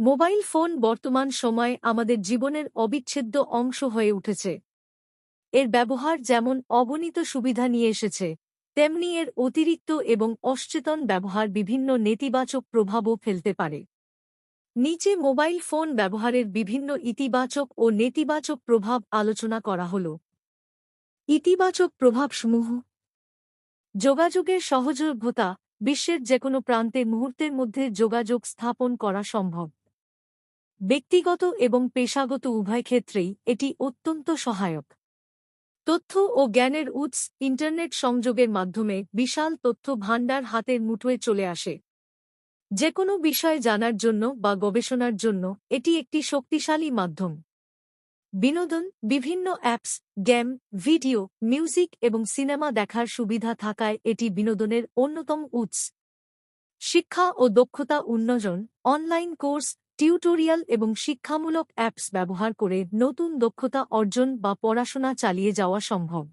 Mobile phone বর্তমান সময়ে আমাদের জীবনের অবিচ্ছেদ্য অংশ হয়ে উঠেছে। এর ব্যবহার যেমন অগণিত সুবিধা নিয়ে এসেছে, তেমনি এর অতিরিক্ত এবং অসচেতন ব্যবহার বিভিন্ন নেতিবাচক প্রভাবও ফেলতে পারে। নিচে মোবাইল ফোন ব্যবহারের বিভিন্ন ইতিবাচক ও নেতিবাচক প্রভাব আলোচনা করা হল। ইতিবাচক প্রভাবসমূহ: যোগাযোগের সহজলভ্যতা, বিশ্বের যেকোনো প্রান্তে মুহূর্তের মধ্যে যোগাযোগ স্থাপন করা সম্ভব। ব্যক্তিগত এবং পেশাগত উভয় ক্ষেত্রেই এটি অত্যন্ত সহায়ক। তথ্য ও জ্ঞানের উৎস, ইন্টারনেট সংযোগের মাধ্যমে বিশাল তথ্য ভাণ্ডার হাতের মুঠোয় চলে আসে। যেকোনো বিষয় জানার জন্য বা গবেষণার জন্য এটি একটি শক্তিশালী মাধ্যম। বিনোদন, বিভিন্ন অ্যাপস, গেম, ভিডিও, মিউজিক এবং সিনেমা দেখার সুবিধা থাকায় এটি বিনোদনের অন্যতম উৎস। শিক্ষা ও দক্ষতা উন্নয়ন, অনলাইন কোর্স, টিউটোরিয়াল এবং শিক্ষামূলক অ্যাপস ব্যবহার করে নতুন দক্ষতা অর্জন বা পড়াশোনা চালিয়ে যাওয়া সম্ভব।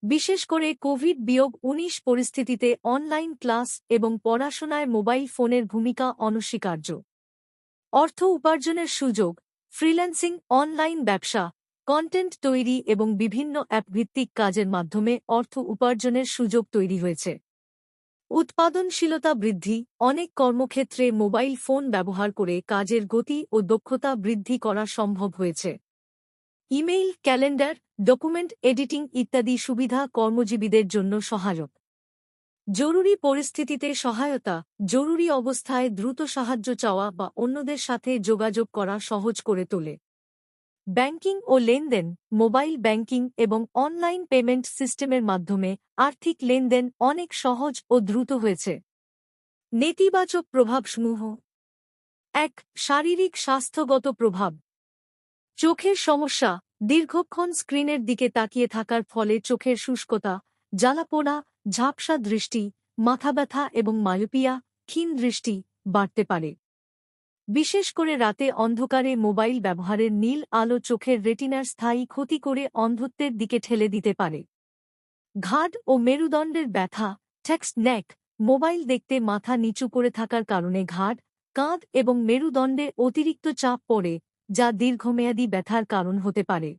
বিশেষ করে কোভিড-19 পরিস্থিতিতে অনলাইন ক্লাস এবং পড়াশোনায় মোবাইল ফোনের ভূমিকা অনস্বীকার্য। অর্থ উপার্জনের সুযোগ, ফ্রিল্যান্সিং, অনলাইন ব্যবসা, কন্টেন্ট তৈরি এবং বিভিন্ন অ্যাপভিত্তিক কাজের মাধ্যমে অর্থ উপার্জনের সুযোগ তৈরি হয়েছে। উৎপাদনশীলতা বৃদ্ধি, অনেক কর্মক্ষেত্রে মোবাইল ফোন ব্যবহার করে কাজের গতি ও দক্ষতা বৃদ্ধি করা সম্ভব হয়েছে। ইমেইল, ক্যালেন্ডার, ডকুমেন্ট এডিটিং ইত্যাদি সুবিধা কর্মজীবীদের জন্য সহায়ক। জরুরি পরিস্থিতিতে সহায়তা, জরুরি অবস্থায় দ্রুত সাহায্য চাওয়া বা অন্যদের সাথে যোগাযোগ করা সহজ করে তোলে। ব্যাংকিং ও লেনদেন, মোবাইল ব্যাংকিং এবং অনলাইন পেমেন্ট সিস্টেমের মাধ্যমে আর্থিক লেনদেন অনেক সহজ ও দ্রুত হয়েছে। নেতিবাচক প্রভাবসমূহ: ১. শারীরিক স্বাস্থ্যগত প্রভাব। চোখের সমস্যা, দীর্ঘক্ষণ স্ক্রিনের দিকে তাকিয়ে থাকার ফলে চোখের শুষ্কতা, জ্বালাপোড়া, ঝাপসা দৃষ্টি, মাথা ব্যথা এবং মায়োপিয়া, ক্ষীণ দৃষ্টি বাড়তে পারে। বিশেষ করে রাতে অন্ধকারে মোবাইল ব্যবহারের নীল আলো চোখের রেটিনার স্থায়ী ক্ষতি করে অন্ধত্বের দিকে ঠেলে দিতে পারে। ঘাড় ও মেরুদণ্ডের ব্যথা, টেক্সট নেক, মোবাইল দেখতে মাথা নিচু করে থাকার কারণে ঘাড়, কাঁধ এবং মেরুদণ্ডে অতিরিক্ত চাপ পড়ে, যা দীর্ঘমেয়াদী ব্যথার কারণ হতে পারে।